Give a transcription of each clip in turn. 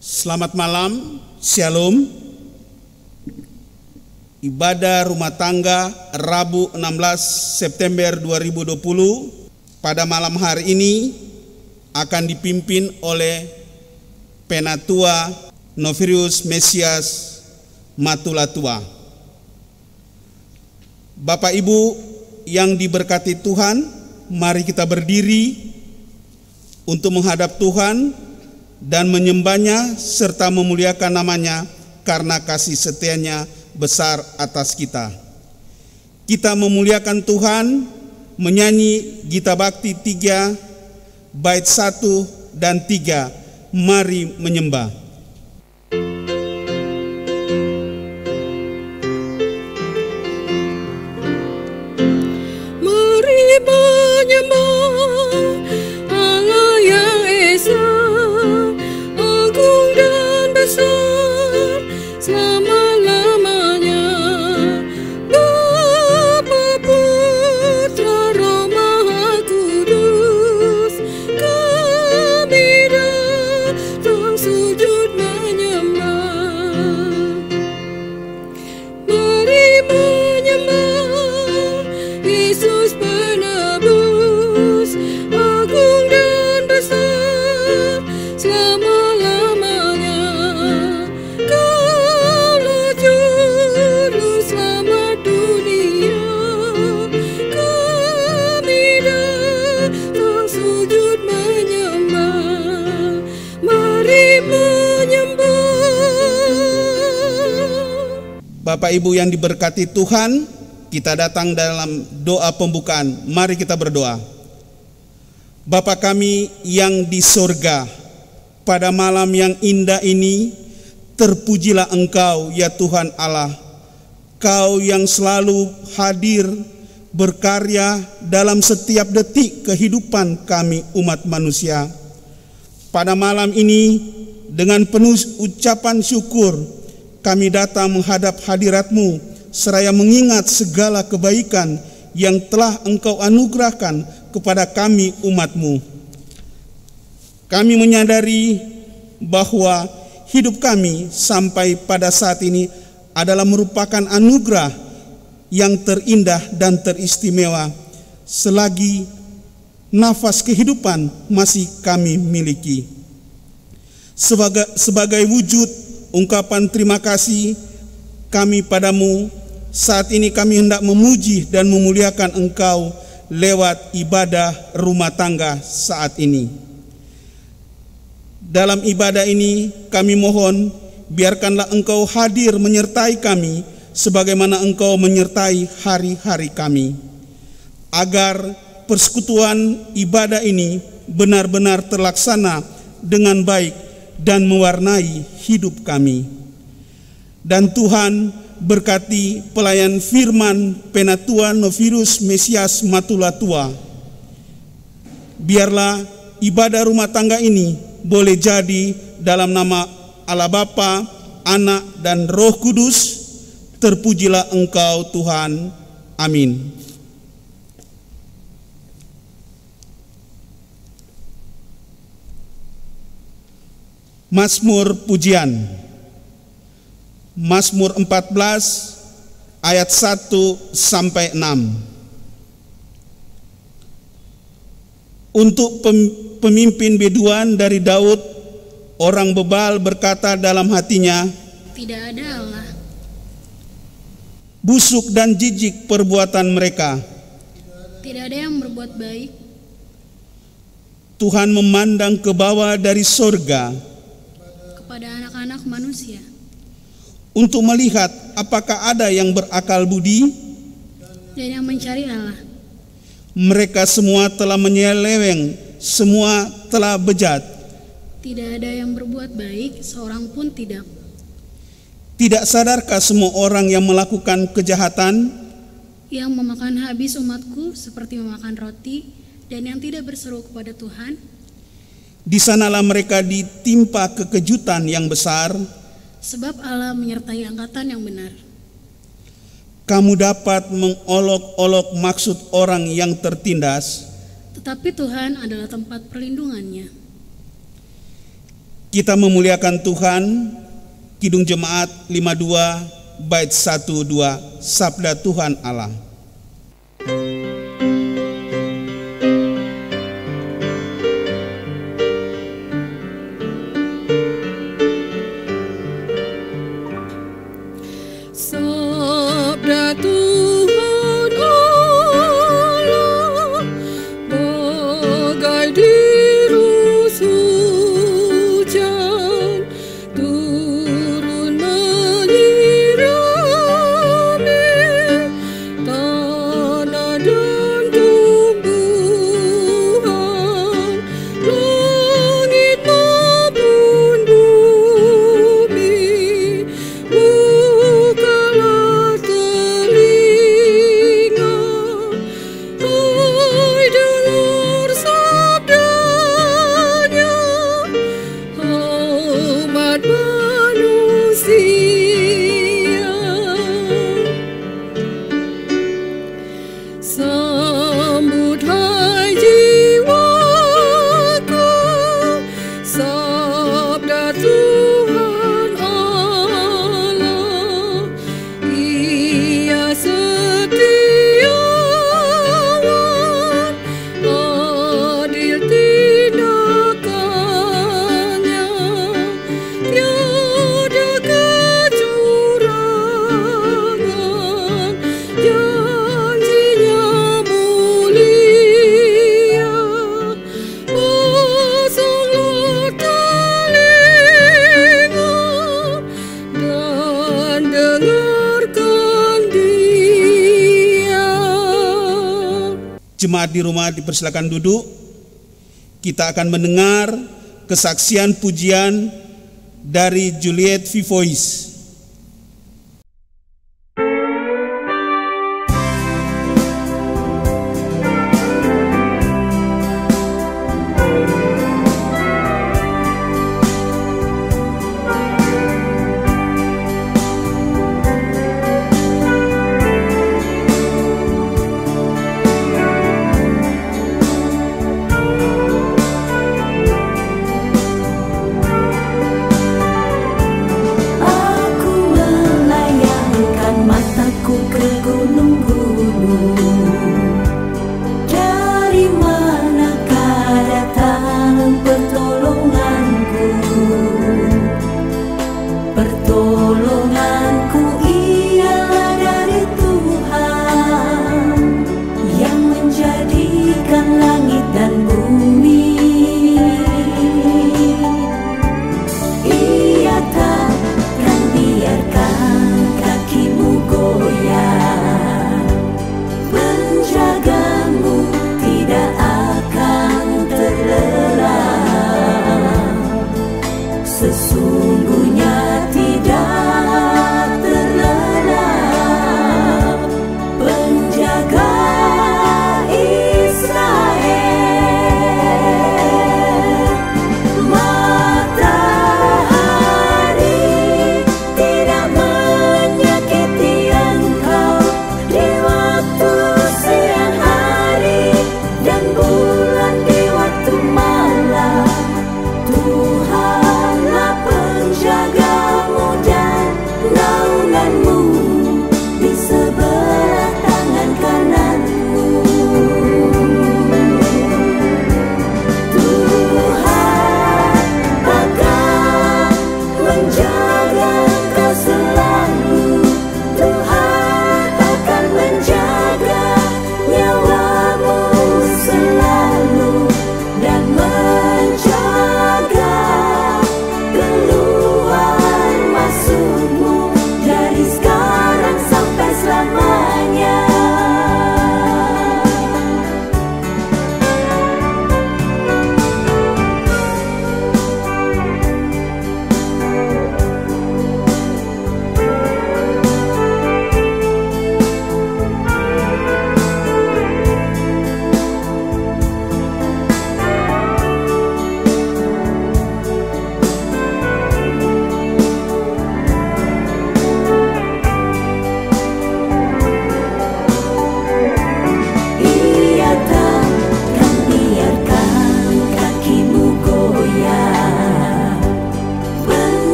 Selamat malam, Shalom. Ibadah rumah tangga Rabu 16 September 2020 pada malam hari ini akan dipimpin oleh Penatua Novirius Mesias Matulatua. Bapak Ibu yang diberkati Tuhan, mari kita berdiri untuk menghadap Tuhan dan menyembahnya serta memuliakan namanya karena kasih setianya besar atas kita. Kita memuliakan Tuhan menyanyi Gita Bakti 3 bait 1 dan 3. Mari menyembah. Mari menyembah Allah yang esa, agung dan besar selama-lamanya. Bapa, Putra, Roh Maha Kudus, kami datang sujud menyembah. Mari menyembah Yesus penebus, agung dan besar selama-lamanya. Kaulah juru selamat dunia, kami datang sujud menyembah. Mari menyembah. Bapak Ibu yang diberkati Tuhan, kita datang dalam doa pembukaan. Mari kita berdoa. Bapa kami yang di sorga, pada malam yang indah ini, terpujilah Engkau ya Tuhan Allah. Kau yang selalu hadir berkarya dalam setiap detik kehidupan kami umat manusia. Pada malam ini dengan penuh ucapan syukur kami datang menghadap hadirat-Mu seraya mengingat segala kebaikan yang telah Engkau anugerahkan kepada kami umat-Mu. Kami menyadari bahwa hidup kami sampai pada saat ini adalah merupakan anugerah yang terindah dan teristimewa selagi nafas kehidupan masih kami miliki. Sebagai wujud ungkapan terima kasih kami padamu, saat ini kami hendak memuji dan memuliakan Engkau lewat ibadah rumah tangga saat ini. Dalam ibadah ini kami mohon biarkanlah Engkau hadir menyertai kami sebagaimana Engkau menyertai hari-hari kami, agar persekutuan ibadah ini benar-benar terlaksana dengan baik dan mewarnai hidup kami. Dan Tuhan berkati pelayan firman Penatua Novirius Mesias Matulatua. Biarlah ibadah rumah tangga ini boleh jadi dalam nama Allah Bapa, Anak, dan Roh Kudus. Terpujilah Engkau Tuhan. Amin. Mazmur pujian. Mazmur 14 ayat 1 sampai 6. Untuk pemimpin biduan dari Daud, orang bebal berkata dalam hatinya, Tidak ada Allah. Busuk dan jijik perbuatan mereka. Tidak ada yang berbuat baik. Tuhan memandang ke bawah dari sorga Kepada anak-anak manusia, untuk melihat apakah ada yang berakal budi. dan yang mencari Allah. Mereka semua telah menyeleweng, semua telah bejat. Tidak ada yang berbuat baik, seorang pun tidak. Tidak sadarkah semua orang yang melakukan kejahatan? Yang memakan habis umatku seperti memakan roti, dan yang tidak berseru kepada Tuhan. Di sanalah mereka ditimpa kekejutan yang besar. Sebab Allah menyertai angkatan yang benar. Kamu dapat mengolok-olok maksud orang yang tertindas, Tetapi Tuhan adalah tempat perlindungannya. Kita memuliakan Tuhan. Kidung Jemaat 52 bait 1-2 Sabda Tuhan Allah. Sabda Tuhan Allah bagai dirus hujan turun menyirami tanah dan tumbuhan, langit maupun bumi. Bukalah telinga, hai dengar sabdanya, umat manusia. Sambut hai jiwaku, sabda Tuhan Allah. Ia setiawan, adil tindakannya, tiada kecurangan, janjinya mulia. Pasanglah telinga dan dengarkan dia. Jemaat di rumah dipersilakan duduk. Kita akan mendengar kesaksian pujian dari Juliet Vivois. Aku melayangkan mataku ke gunung-gunung. Dari manakah datang pertolonganku? Pertolonganku ialah dari Tuhan yang menjadikan langit dan bumi. Ia takkan biarkan kakimu goyah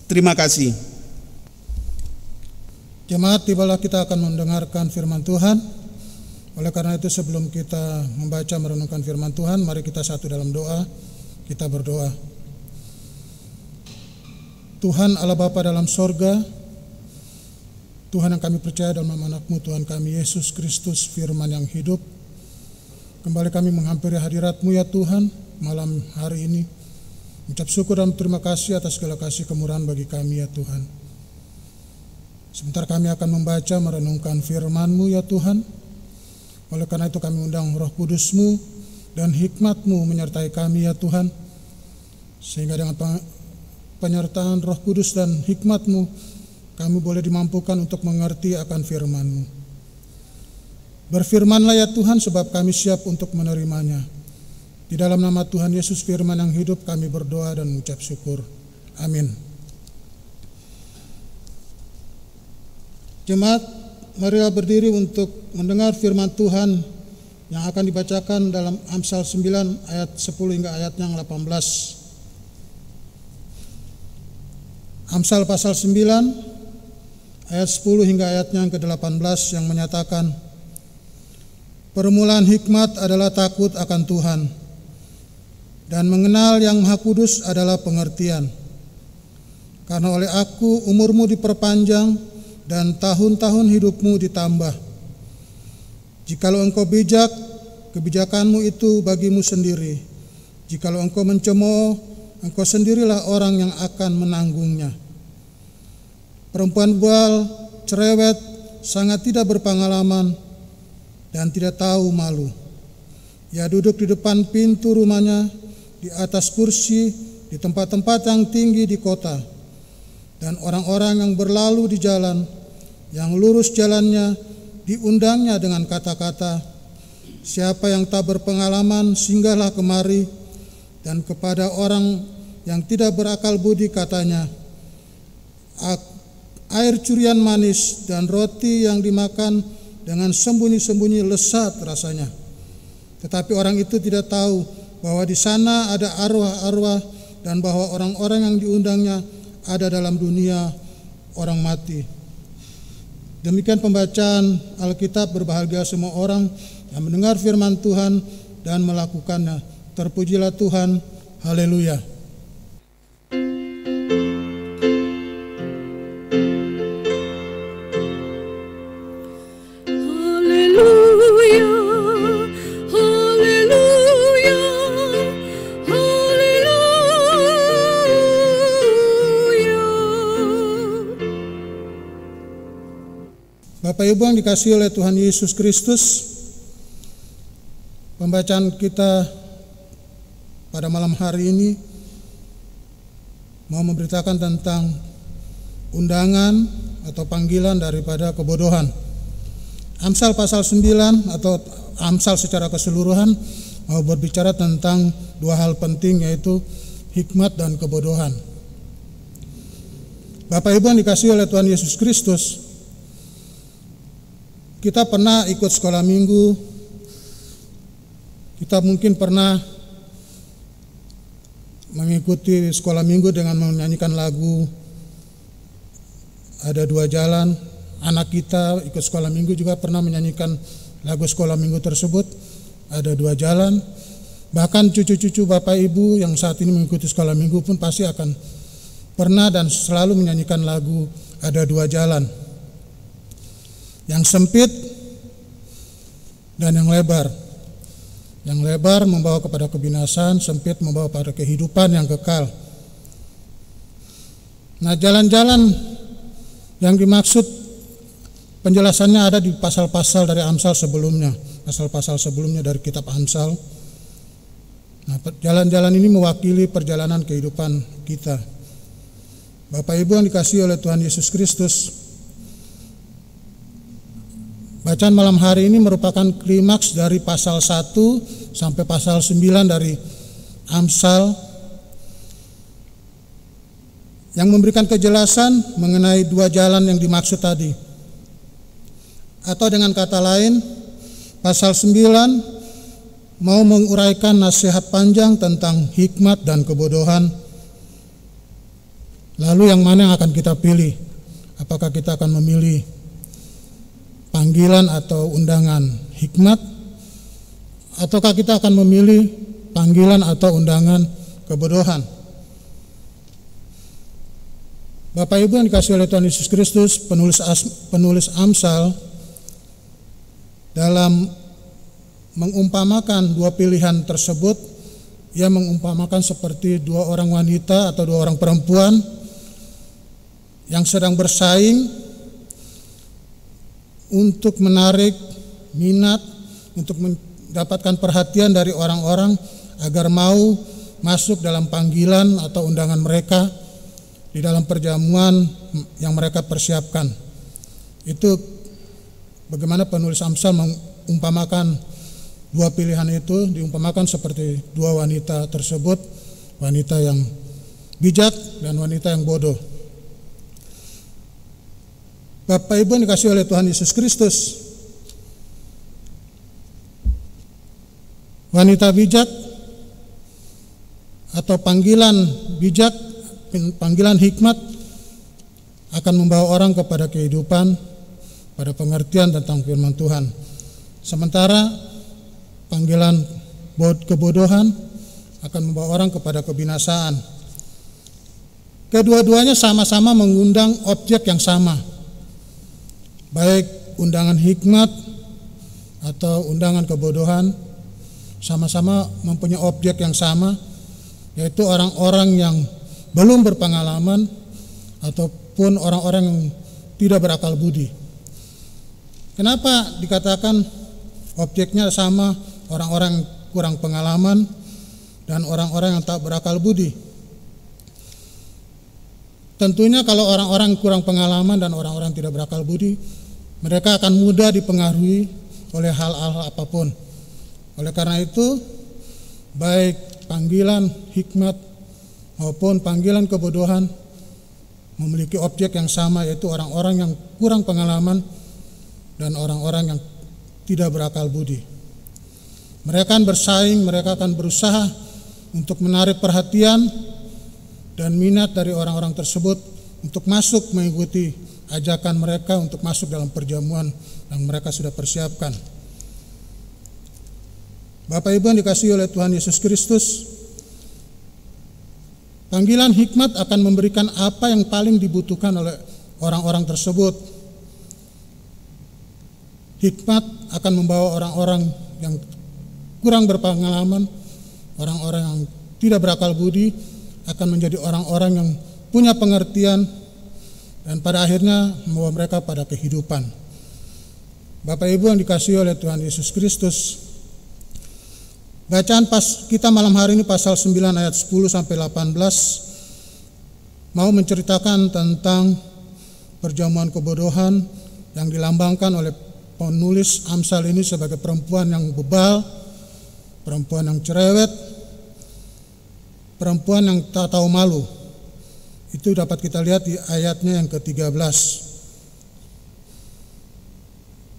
Terima kasih. Jemaat, tibalah kita akan mendengarkan firman Tuhan. Oleh karena itu, sebelum kita membaca merenungkan firman Tuhan, mari kita satu dalam doa. Kita berdoa. Tuhan Allah Bapa dalam sorga, Tuhan yang kami percaya dalam nama anak-Mu, Tuhan kami Yesus Kristus, firman yang hidup. Kembali kami menghampiri hadirat-Mu ya Tuhan, malam hari ini. Ucap syukur dan terima kasih atas segala kasih kemurahan bagi kami ya Tuhan. Sebentar kami akan membaca merenungkan firman-Mu ya Tuhan. Oleh karena itu kami undang Roh Kudus-Mu dan hikmat-Mu menyertai kami ya Tuhan. Sehingga dengan penyertaan Roh Kudus dan hikmat-Mu, kami boleh dimampukan untuk mengerti akan firman-Mu. Berfirmanlah ya Tuhan, sebab kami siap untuk menerimanya. Di dalam nama Tuhan Yesus firman yang hidup kami berdoa dan mengucap syukur. Amin. Jemaat, marilah berdiri untuk mendengar firman Tuhan yang akan dibacakan dalam Amsal 9 ayat 10 hingga ayatnya yang 18. Amsal pasal 9 ayat 10 hingga ayatnya yang ke-18 yang menyatakan, permulaan hikmat adalah takut akan Tuhan, dan mengenal yang Maha Kudus adalah pengertian. Karena oleh aku umurmu diperpanjang dan tahun-tahun hidupmu ditambah. Jikalau engkau bijak, kebijakanmu itu bagimu sendiri. Jikalau engkau mencemooh, engkau sendirilah orang yang akan menanggungnya. Perempuan bual, cerewet, sangat tidak berpengalaman dan tidak tahu malu. Ia duduk di depan pintu rumahnya, di atas kursi, di tempat-tempat yang tinggi di kota. Dan orang-orang yang berlalu di jalan, yang lurus jalannya, diundangnya dengan kata-kata, siapa yang tak berpengalaman, singgahlah kemari. Dan kepada orang yang tidak berakal budi katanya, air curian manis dan roti yang dimakan dengan sembunyi-sembunyi lesat rasanya. Tetapi orang itu tidak tahu bahwa di sana ada arwah-arwah dan bahwa orang-orang yang diundangnya ada dalam dunia orang mati. Demikian pembacaan Alkitab. Berbahagia semua orang yang mendengar firman Tuhan dan melakukannya. Terpujilah Tuhan. Haleluya. Bapak Ibu yang dikasihi oleh Tuhan Yesus Kristus, pembacaan kita pada malam hari ini mau memberitakan tentang undangan atau panggilan daripada kebodohan. Amsal pasal 9 atau Amsal secara keseluruhan mau berbicara tentang dua hal penting, yaitu hikmat dan kebodohan. Bapak Ibu yang dikasihi oleh Tuhan Yesus Kristus, kita pernah ikut sekolah minggu, kita mungkin pernah mengikuti sekolah minggu dengan menyanyikan lagu Ada Dua Jalan. Anak kita ikut sekolah minggu juga pernah menyanyikan lagu sekolah minggu tersebut, Ada Dua Jalan. Bahkan cucu-cucu Bapak Ibu yang saat ini mengikuti sekolah minggu pun pasti akan pernah dan selalu menyanyikan lagu Ada Dua Jalan. Yang sempit dan yang lebar. Yang lebar membawa kepada kebinasaan, sempit membawa pada kehidupan yang kekal. Nah, jalan-jalan yang dimaksud penjelasannya ada di pasal-pasal dari Amsal sebelumnya, pasal-pasal sebelumnya dari kitab Amsal. Nah, jalan-jalan ini mewakili perjalanan kehidupan kita. Bapak Ibu yang dikasihi oleh Tuhan Yesus Kristus, bacaan malam hari ini merupakan klimaks dari pasal 1 sampai pasal 9 dari Amsal yang memberikan kejelasan mengenai dua jalan yang dimaksud tadi. Atau dengan kata lain, pasal 9 mau menguraikan nasihat panjang tentang hikmat dan kebodohan Lalu yang mana yang akan kita pilih? Apakah kita akan memilih panggilan atau undangan hikmat, ataukah kita akan memilih panggilan atau undangan kebodohan? Bapak Ibu yang dikasihi oleh Tuhan Yesus Kristus, penulis Amsal dalam mengumpamakan dua pilihan tersebut, ia mengumpamakan seperti dua orang wanita atau dua orang perempuan yang sedang bersaing untuk menarik minat, untuk mendapatkan perhatian dari orang-orang agar mau masuk dalam panggilan atau undangan mereka di dalam perjamuan yang mereka persiapkan. Itu bagaimana penulis Amsal mengumpamakan dua pilihan itu, diumpamakan seperti dua wanita tersebut, wanita yang bijak dan wanita yang bodoh. Bapak Ibu yang dikasihi oleh Tuhan Yesus Kristus, wanita bijak atau panggilan bijak, panggilan hikmat akan membawa orang kepada kehidupan, pada pengertian tentang firman Tuhan. Sementara panggilan kebodohan akan membawa orang kepada kebinasaan. Kedua-duanya sama-sama mengundang objek yang sama, baik undangan hikmat atau undangan kebodohan, sama-sama mempunyai objek yang sama, yaitu orang-orang yang belum berpengalaman ataupun orang-orang yang tidak berakal budi. Kenapa dikatakan objeknya sama, orang-orang yang kurang pengalaman dan orang-orang yang tak berakal budi? Tentunya kalau orang-orang kurang pengalaman dan orang-orang tidak berakal budi, mereka akan mudah dipengaruhi oleh hal-hal apapun. Oleh karena itu, baik panggilan hikmat maupun panggilan kebodohan memiliki objek yang sama, yaitu orang-orang yang kurang pengalaman dan orang-orang yang tidak berakal budi. Mereka akan bersaing, mereka akan berusaha untuk menarik perhatian dan minat dari orang-orang tersebut untuk masuk mengikuti ajakan mereka untuk masuk dalam perjamuan yang mereka sudah persiapkan. Bapak Ibu yang dikasihi oleh Tuhan Yesus Kristus, panggilan hikmat akan memberikan apa yang paling dibutuhkan oleh orang-orang tersebut. Hikmat akan membawa orang-orang yang kurang berpengalaman, orang-orang yang tidak berakal budi, akan menjadi orang-orang yang punya pengertian dan pada akhirnya membawa mereka pada kehidupan. Bapak Ibu yang dikasihi oleh Tuhan Yesus Kristus, bacaan kita malam hari ini pasal 9 ayat 10 sampai 18 mau menceritakan tentang perjamuan kebodohan yang dilambangkan oleh penulis Amsal ini sebagai perempuan yang bebal, perempuan yang cerewet, perempuan yang tak tahu malu. Itu dapat kita lihat di ayatnya yang ke-13.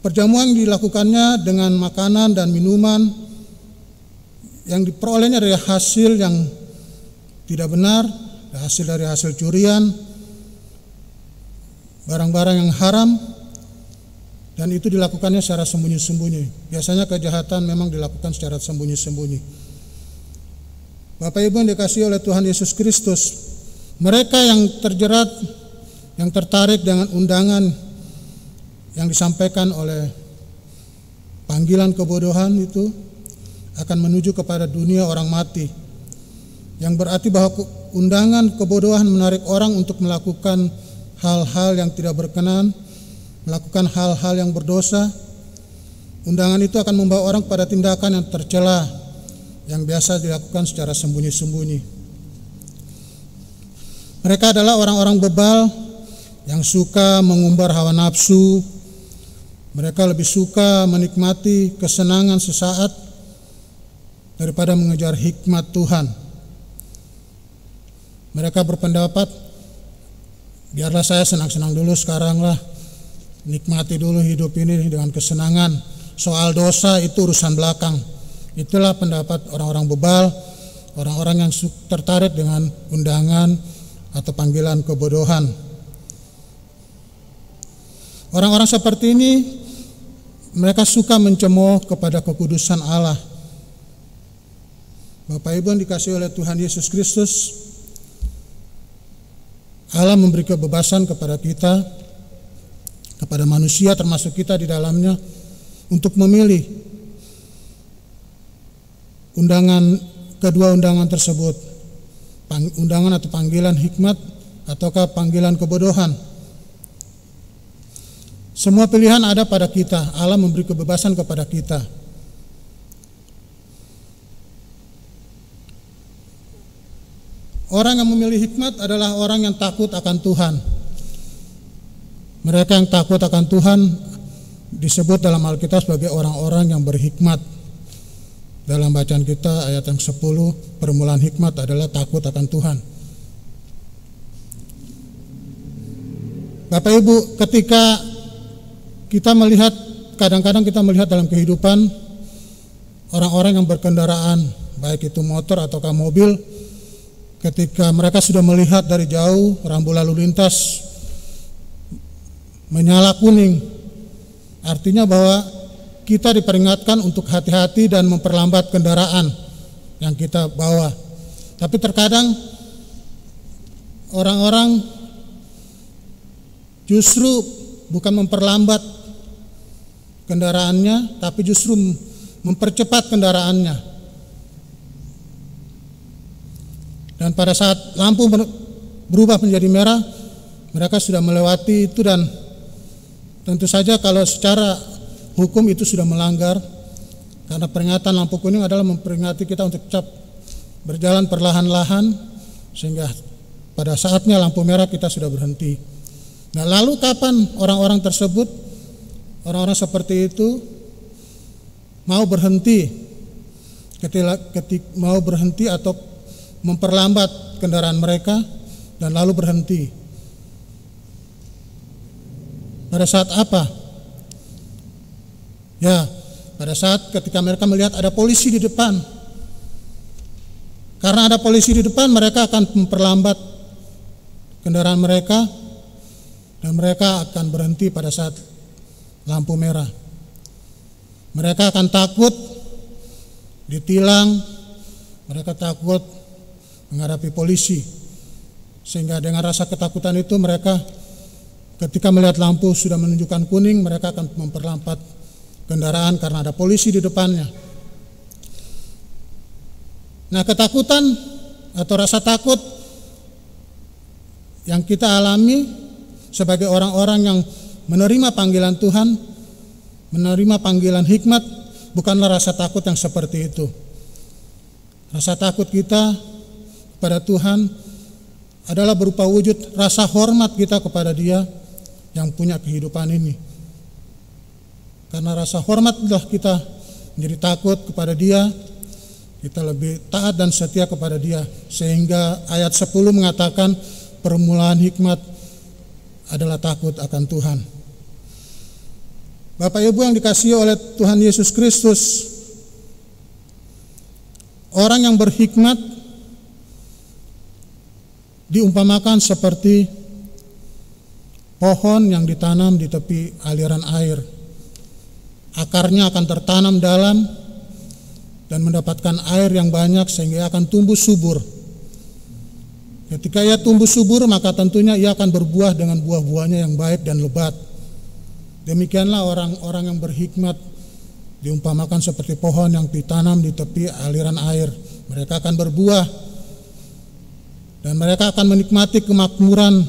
Perjamuan dilakukannya dengan makanan dan minuman yang diperolehnya dari hasil yang tidak benar, hasil dari hasil curian, barang-barang yang haram, dan itu dilakukannya secara sembunyi-sembunyi. Biasanya kejahatan memang dilakukan secara sembunyi-sembunyi. Bapak Ibu yang dikasihi oleh Tuhan Yesus Kristus, mereka yang terjerat, yang tertarik dengan undangan yang disampaikan oleh panggilan kebodohan itu akan menuju kepada dunia orang mati, yang berarti bahwa undangan kebodohan menarik orang untuk melakukan hal-hal yang tidak berkenan, melakukan hal-hal yang berdosa. Undangan itu akan membawa orang pada tindakan yang tercela yang biasa dilakukan secara sembunyi-sembunyi. Mereka adalah orang-orang bebal yang suka mengumbar hawa nafsu. Mereka lebih suka menikmati kesenangan sesaat daripada mengejar hikmat Tuhan. Mereka berpendapat, biarlah saya senang-senang dulu sekarang lah, nikmati dulu hidup ini dengan kesenangan. Soal dosa itu urusan belakang. Itulah pendapat orang-orang bebal, orang-orang yang tertarik dengan undangan, atau panggilan kebodohan. Orang-orang seperti ini mereka suka mencemooh kepada kekudusan Allah. Bapak Ibu yang dikasihi oleh Tuhan Yesus Kristus, Allah memberi kebebasan kepada kita, kepada manusia termasuk kita di dalamnya, untuk memilih kedua undangan tersebut, undangan atau panggilan hikmat ataukah panggilan kebodohan. Semua pilihan ada pada kita. Allah memberi kebebasan kepada kita. Orang yang memilih hikmat adalah orang yang takut akan Tuhan. Mereka yang takut akan Tuhan disebut dalam Alkitab sebagai orang-orang yang berhikmat. Dalam bacaan kita ayat yang 10, permulaan hikmat adalah takut akan Tuhan. Bapak Ibu, ketika kita melihat, kadang-kadang kita melihat dalam kehidupan orang-orang yang berkendaraan, baik itu motor ataukah mobil, ketika mereka sudah melihat dari jauh rambu lalu lintas menyala kuning, artinya bahwa kita diperingatkan untuk hati-hati dan memperlambat kendaraan yang kita bawa. Tapi terkadang orang-orang justru bukan memperlambat kendaraannya, tapi justru mempercepat kendaraannya. Dan pada saat lampu berubah menjadi merah, mereka sudah melewati itu, dan tentu saja kalau secara hukum itu sudah melanggar, karena peringatan lampu kuning adalah memperingati kita untuk tetap berjalan perlahan-lahan, sehingga pada saatnya lampu merah kita sudah berhenti. Nah, lalu kapan orang-orang tersebut, orang-orang seperti itu mau berhenti, ketika mau berhenti atau memperlambat kendaraan mereka dan lalu berhenti? Pada saat apa? Ya, pada saat ketika mereka melihat ada polisi di depan. Karena ada polisi di depan, mereka akan memperlambat kendaraan mereka dan mereka akan berhenti pada saat lampu merah. Mereka akan takut ditilang, mereka takut menghadapi polisi, sehingga dengan rasa ketakutan itu mereka ketika melihat lampu sudah menunjukkan kuning, mereka akan memperlambat kendaraan karena ada polisi di depannya. Nah, ketakutan atau rasa takut yang kita alami sebagai orang-orang yang menerima panggilan Tuhan, menerima panggilan hikmat, bukanlah rasa takut yang seperti itu. Rasa takut kita kepada Tuhan adalah berupa wujud rasa hormat kita kepada Dia yang punya kehidupan ini. Karena rasa hormatlah kita menjadi takut kepada Dia, kita lebih taat dan setia kepada Dia, sehingga ayat 10 mengatakan permulaan hikmat adalah takut akan Tuhan. Bapak Ibu yang dikasihi oleh Tuhan Yesus Kristus, orang yang berhikmat diumpamakan seperti pohon yang ditanam di tepi aliran air. Akarnya akan tertanam dalam dan mendapatkan air yang banyak sehingga ia akan tumbuh subur. Ketika ia tumbuh subur, maka tentunya ia akan berbuah dengan buah-buahnya yang baik dan lebat. Demikianlah orang-orang yang berhikmat diumpamakan seperti pohon yang ditanam di tepi aliran air. Mereka akan berbuah dan mereka akan menikmati kemakmuran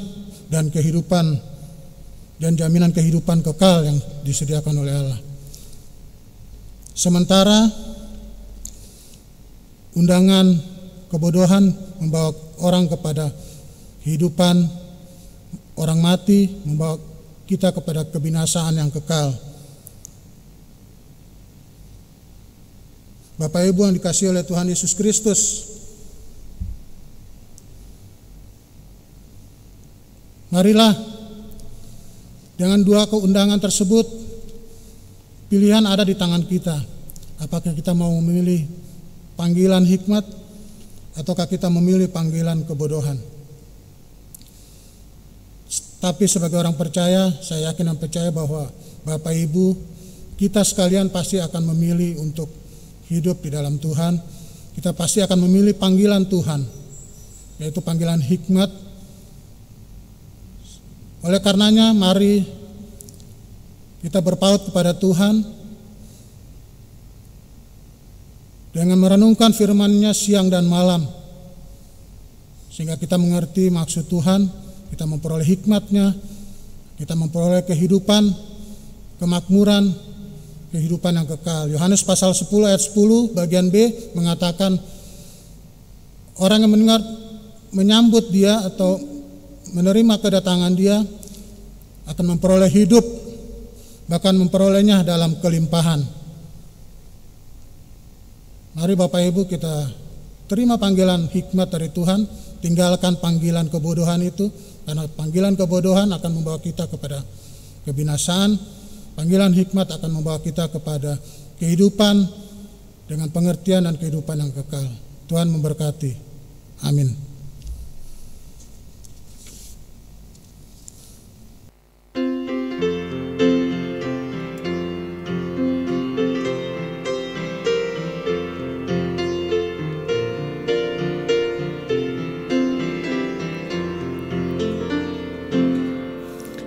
dan kehidupan dan jaminan kehidupan kekal yang disediakan oleh Allah. Sementara undangan kebodohan membawa orang kepada kehidupan orang mati, membawa kita kepada kebinasaan yang kekal. Bapak Ibu yang dikasihi oleh Tuhan Yesus Kristus, marilah dengan dua keundangan tersebut, pilihan ada di tangan kita. Apakah kita mau memilih panggilan hikmat ataukah kita memilih panggilan kebodohan? Tapi sebagai orang percaya, saya yakin dan percaya bahwa Bapak Ibu, kita sekalian pasti akan memilih untuk hidup di dalam Tuhan. Kita pasti akan memilih panggilan Tuhan, yaitu panggilan hikmat. Oleh karenanya, mari kita berpaut kepada Tuhan dengan merenungkan firman-Nya siang dan malam, sehingga kita mengerti maksud Tuhan, kita memperoleh hikmat-Nya, kita memperoleh kehidupan, kemakmuran, kehidupan yang kekal. Yohanes pasal 10 ayat 10 bagian B mengatakan, orang yang mendengar, menyambut Dia atau menerima kedatangan Dia akan memperoleh hidup, bahkan memperolehnya dalam kelimpahan. Mari Bapak Ibu kita terima panggilan hikmat dari Tuhan, tinggalkan panggilan kebodohan itu, karena panggilan kebodohan akan membawa kita kepada kebinasaan. Panggilan hikmat akan membawa kita kepada kehidupan dengan pengertian dan kehidupan yang kekal. Tuhan memberkati. Amin.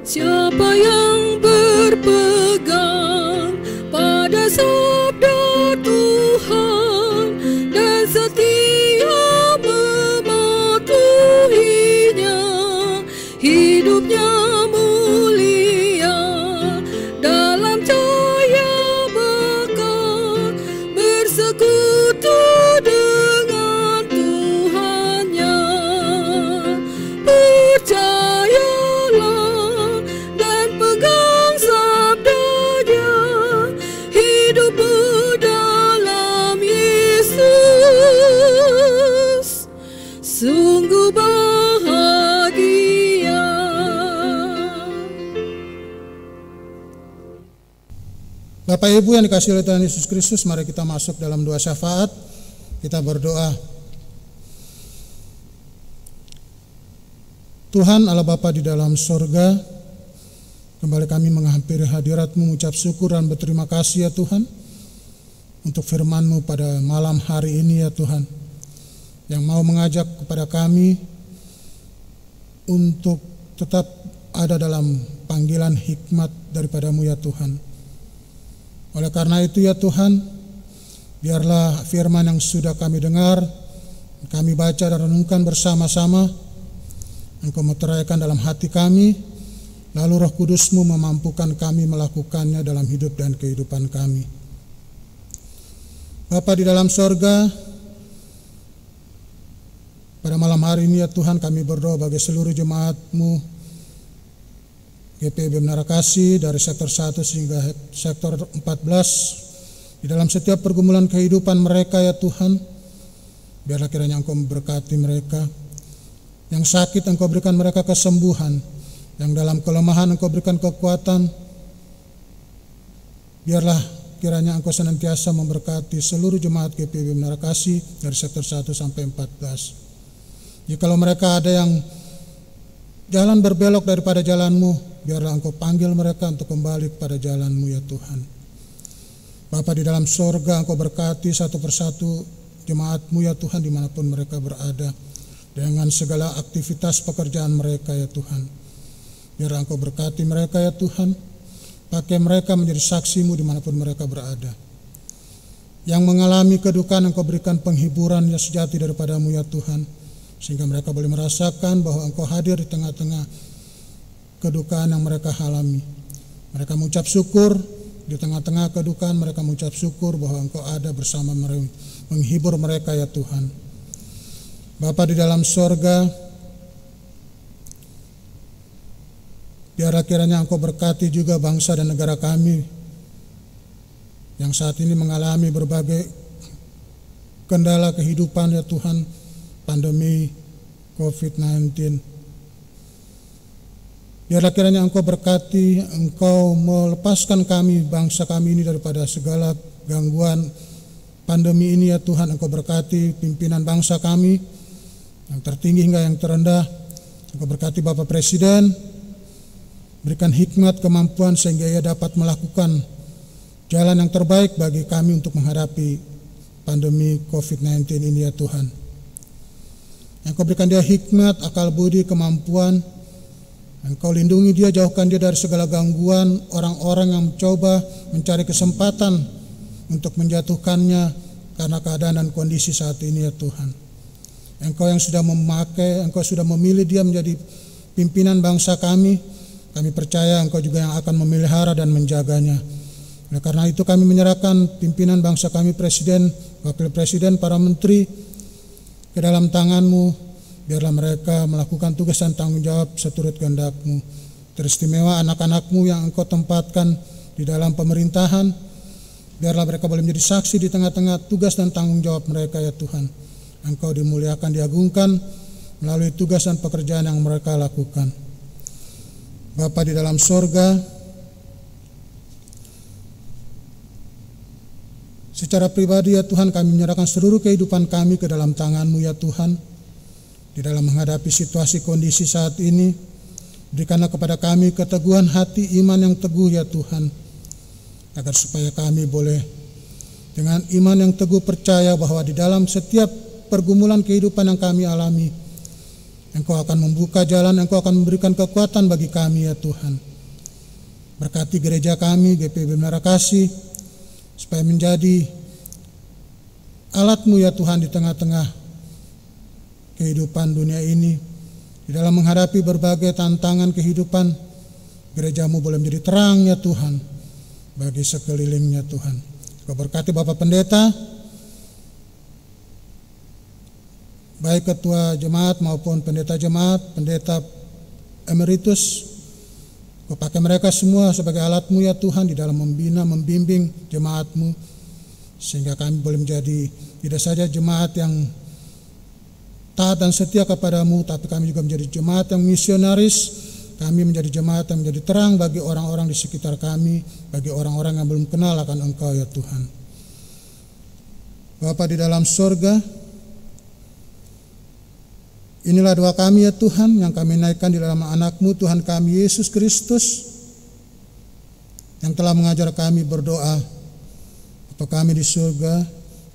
Siapa yang berpegang pada sabda Tuhan dan setia mematuhinya, hidupnya mulia dalam cahaya berkat, bersekutu dengan Tuhannya. Percayalah dan pegang sabdanya, hidupmu dalam Yesus sungguh bahagia. Bapak Ibu yang dikasihi oleh Tuhan Yesus Kristus, mari kita masuk dalam doa syafaat. Kita berdoa. Tuhan Allah Bapa di dalam sorga, kembali kami menghampiri hadirat-Mu, mengucap syukur dan berterima kasih ya Tuhan, untuk firman-Mu pada malam hari ini ya Tuhan, yang mau mengajak kepada kami untuk tetap ada dalam panggilan hikmat daripada-Mu ya Tuhan. Oleh karena itu ya Tuhan, biarlah firman yang sudah kami dengar, kami baca dan renungkan bersama-sama, Engkau meteraikan dalam hati kami, lalu Roh Kudus-Mu memampukan kami melakukannya dalam hidup dan kehidupan kami. Bapa di dalam sorga, pada malam hari ini ya Tuhan, kami berdoa bagi seluruh jemaat-Mu GPIB Menara Kasih dari sektor 1 hingga sektor 14, di dalam setiap pergumulan kehidupan mereka ya Tuhan, biarlah kiranya Engkau memberkati mereka. Yang sakit Engkau berikan mereka kesembuhan, yang dalam kelemahan Engkau berikan kekuatan. Biarlah kiranya Engkau senantiasa memberkati seluruh jemaat GPIB Menara Kasih dari sektor 1 sampai 14. Jikalau mereka ada yang jalan berbelok daripada jalan-Mu, biarlah Engkau panggil mereka untuk kembali kepada jalan-Mu ya Tuhan. Bapa di dalam sorga, Engkau berkati satu persatu jemaat-Mu ya Tuhan, dimanapun mereka berada, dengan segala aktivitas pekerjaan mereka ya Tuhan. Biar Engkau berkati mereka ya Tuhan, pakai mereka menjadi saksi-Mu dimanapun mereka berada. Yang mengalami kedukaan Engkau berikan penghiburan yang sejati daripada-Mu ya Tuhan, sehingga mereka boleh merasakan bahwa Engkau hadir di tengah-tengah kedukaan yang mereka alami. Mereka mengucap syukur, di tengah-tengah kedukaan mereka mengucap syukur bahwa Engkau ada bersama mereka, menghibur mereka ya Tuhan. Bapa di dalam sorga, biarlah kiranya Engkau berkati juga bangsa dan negara kami yang saat ini mengalami berbagai kendala kehidupan ya Tuhan, pandemi COVID-19. Biarlah kiranya Engkau berkati, Engkau melepaskan kami, bangsa kami ini daripada segala gangguan pandemi ini ya Tuhan. Engkau berkati pimpinan bangsa kami, yang tertinggi hingga yang terendah. Engkau berkati Bapak Presiden, Berikan hikmat, kemampuan sehingga ia dapat melakukan jalan yang terbaik bagi kami untuk menghadapi pandemi COVID-19 ini ya Tuhan. Engkau berikan dia hikmat, akal budi, kemampuan. Engkau lindungi dia, jauhkan dia dari segala gangguan orang-orang yang mencoba mencari kesempatan untuk menjatuhkannya karena keadaan dan kondisi saat ini ya Tuhan. Engkau yang sudah memakai, Engkau sudah memilih dia menjadi pimpinan bangsa kami. Kami percaya Engkau juga yang akan memelihara dan menjaganya. Oleh karena itu kami menyerahkan pimpinan bangsa kami, Presiden, Wakil Presiden, para menteri ke dalam tangan-Mu. Biarlah mereka melakukan tugas dan tanggung jawab seturut kehendak-Mu. Teristimewa anak-anak-Mu yang Engkau tempatkan di dalam pemerintahan. Biarlah mereka boleh menjadi saksi di tengah-tengah tugas dan tanggung jawab mereka ya Tuhan. Engkau dimuliakan, diagungkan melalui tugas dan pekerjaan yang mereka lakukan. Bapa di dalam sorga, secara pribadi ya Tuhan, kami menyerahkan seluruh kehidupan kami ke dalam tangan-Mu ya Tuhan. Di dalam menghadapi situasi kondisi saat ini, berikanlah kepada kami keteguhan hati, iman yang teguh ya Tuhan, agar supaya kami boleh dengan iman yang teguh percaya bahwa di dalam setiap pergumulan kehidupan yang kami alami, Engkau akan membuka jalan, Engkau akan memberikan kekuatan bagi kami ya Tuhan. Berkati gereja kami, GPIB Menara Kasih, supaya menjadi alat-Mu ya Tuhan di tengah-tengah kehidupan dunia ini. Di dalam menghadapi berbagai tantangan kehidupan, gereja-Mu boleh menjadi terang ya Tuhan bagi sekelilingnya Tuhan. Kau berkati Bapak Pendeta, baik ketua jemaat maupun pendeta jemaat, pendeta emeritus. Kau pakai mereka semua sebagai alat-Mu ya Tuhan di dalam membina, membimbing jemaat-Mu, sehingga kami boleh menjadi tidak saja jemaat yang taat dan setia kepada-Mu, tapi kami juga menjadi jemaat yang misionaris. Kami menjadi jemaat yang menjadi terang bagi orang-orang di sekitar kami, bagi orang-orang yang belum kenal akan Engkau ya Tuhan. Bapa di dalam sorga, inilah doa kami ya Tuhan, yang kami naikkan di dalam anak-Mu Tuhan kami Yesus Kristus, yang telah mengajar kami berdoa. Bapa kami di surga,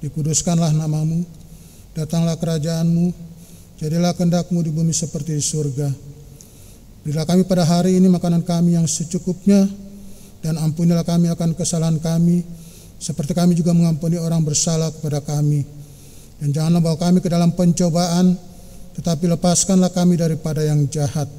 dikuduskanlah nama-Mu, datanglah kerajaan-Mu, jadilah kehendak-Mu di bumi seperti di surga. Berilah kami pada hari ini makanan kami yang secukupnya, dan ampunilah kami akan kesalahan kami, seperti kami juga mengampuni orang bersalah kepada kami. Dan janganlah bawa kami ke dalam pencobaan, tetapi lepaskanlah kami daripada yang jahat.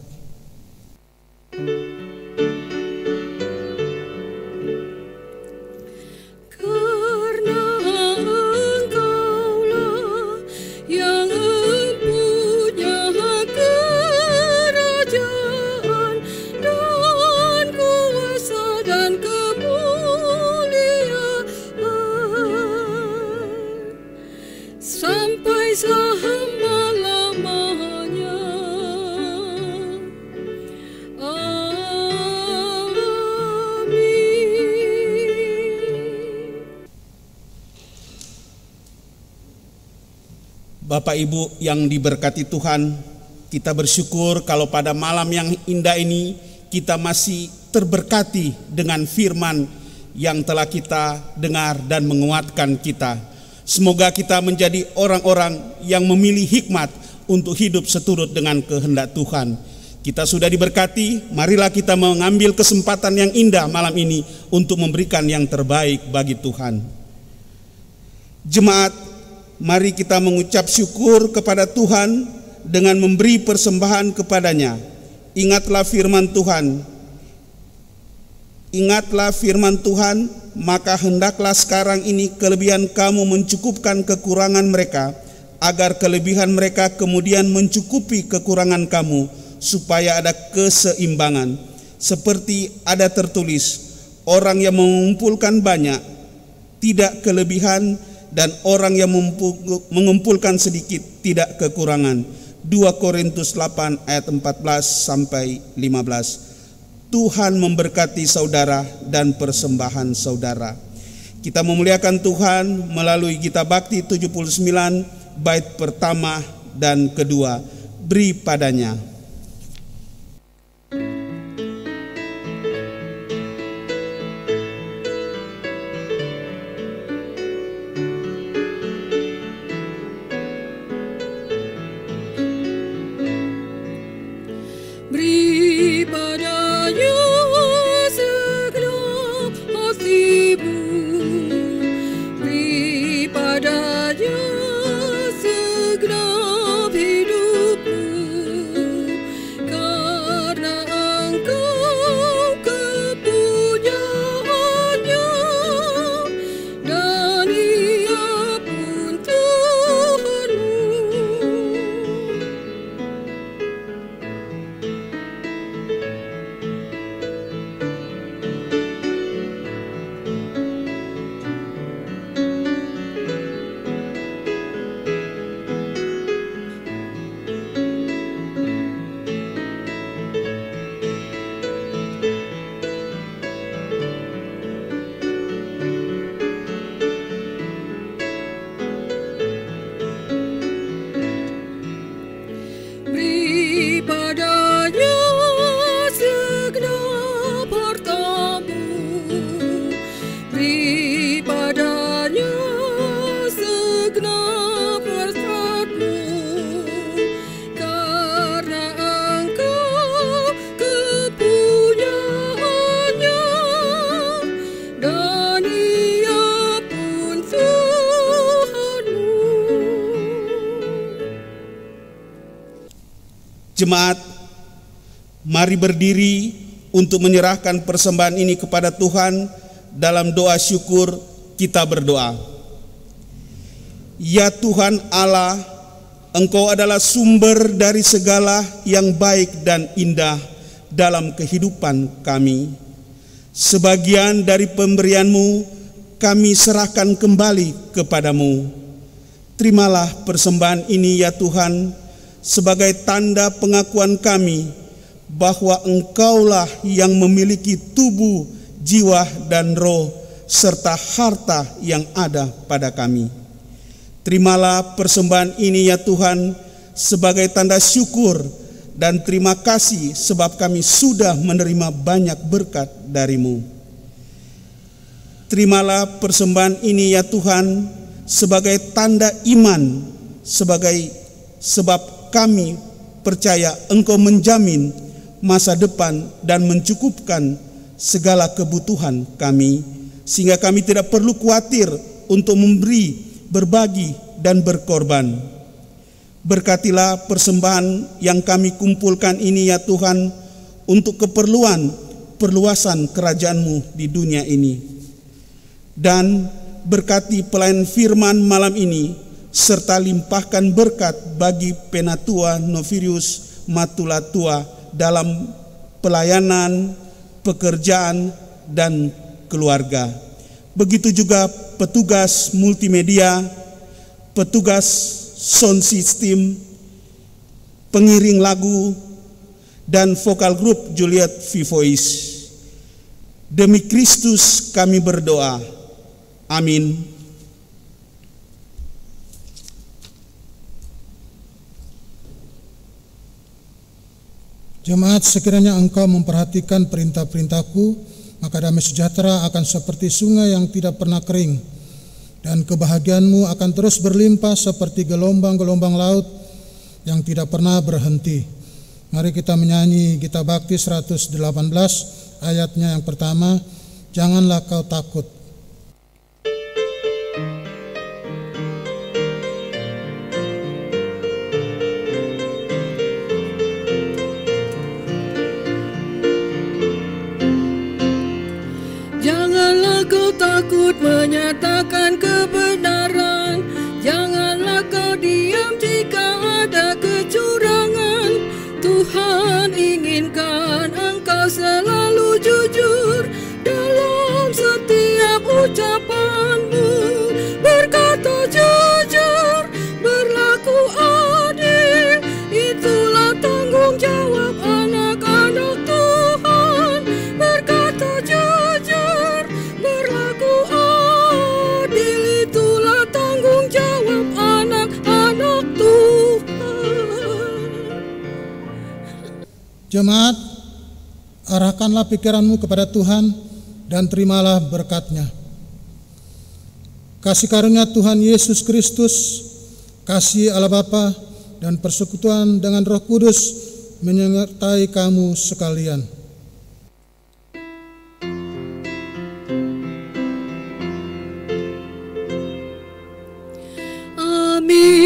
Bapak Ibu yang diberkati Tuhan, kita bersyukur kalau pada malam yang indah ini kita masih terberkati dengan firman yang telah kita dengar dan menguatkan kita. Semoga kita menjadi orang-orang yang memilih hikmat untuk hidup seturut dengan kehendak Tuhan. Kita sudah diberkati, marilah kita mengambil kesempatan yang indah malam ini untuk memberikan yang terbaik bagi Tuhan. Jemaat, mari kita mengucap syukur kepada Tuhan dengan memberi persembahan kepadanya. Ingatlah firman Tuhan. Ingatlah firman Tuhan, maka hendaklah sekarang ini kelebihan kamu mencukupkan kekurangan mereka, agar kelebihan mereka kemudian mencukupi kekurangan kamu, supaya ada keseimbangan. Seperti ada tertulis, orang yang mengumpulkan banyak tidak kelebihan, dan orang yang mengumpulkan sedikit tidak kekurangan. 2 Korintus 8 ayat 14 sampai 15. Tuhan memberkati saudara dan persembahan saudara. Kita memuliakan Tuhan melalui Gita Bakti 79 bait pertama dan kedua. Beri padanya. Beri padanya segenap hatimu, beri padanya segenap hidupmu, karena engkau kepunyaannya dan Ia pun Tuhanmu. Beri padanya segenap hartamu, beri padanya segenap hasratmu, karena engkau kepunyaannya dan Ia pun Tuhanmu. Jemaat, mari berdiri untuk menyerahkan persembahan ini kepada Tuhan. Dalam doa syukur kita berdoa. Ya Tuhan Allah, Engkau adalah sumber dari segala yang baik dan indah dalam kehidupan kami. Sebagian dari pemberian-Mu kami serahkan kembali kepadamu. Terimalah persembahan ini ya Tuhan, sebagai tanda pengakuan kami bahwa Engkaulah yang memiliki tubuh, jiwa, dan roh, serta harta yang ada pada kami. Terimalah persembahan ini ya Tuhan sebagai tanda syukur dan terima kasih sebab kami sudah menerima banyak berkat dari-Mu. Terimalah persembahan ini ya Tuhan sebagai tanda iman, sebab kami percaya Engkau menjamin masa depan dan mencukupkan segala kebutuhan kami, sehingga kami tidak perlu khawatir untuk memberi, berbagi, dan berkorban. Berkatilah persembahan yang kami kumpulkan ini ya Tuhan untuk keperluan perluasan kerajaan-Mu di dunia ini. Dan berkati pelayan firman malam ini, serta limpahkan berkat bagi Penatua Novirius Matulatua dalam pelayanan, pekerjaan, dan keluarga. Begitu juga petugas multimedia, petugas sound system, pengiring lagu, dan vokal grup Juliet V-Voice. Demi Kristus kami berdoa. Amin. Jemaat, sekiranya engkau memperhatikan perintah-perintahku, maka damai sejahtera akan seperti sungai yang tidak pernah kering, dan kebahagiaanmu akan terus berlimpah seperti gelombang-gelombang laut yang tidak pernah berhenti. Mari kita menyanyi Gita Bakti 118, ayatnya yang pertama, janganlah kau takut. Janganlah kau takut menyatakan kebenaran, janganlah kau diam jika ada kecurangan. Tuhan inginkan engkau selalu jujur dalam setiap ucapanmu, berkata jujur, berlaku adil, itulah tanggung jawab anak-anak Tuhan. Berkata jujur, berlaku adil, itulah tanggung jawab anak-anak Tuhan. Jemaat, arahkanlah pikiranmu kepada Tuhan dan terimalah berkat-Nya. Kasih karunia Tuhan Yesus Kristus, kasih Allah Bapa, dan persekutuan dengan Roh Kudus menyertai kamu sekalian. Amin.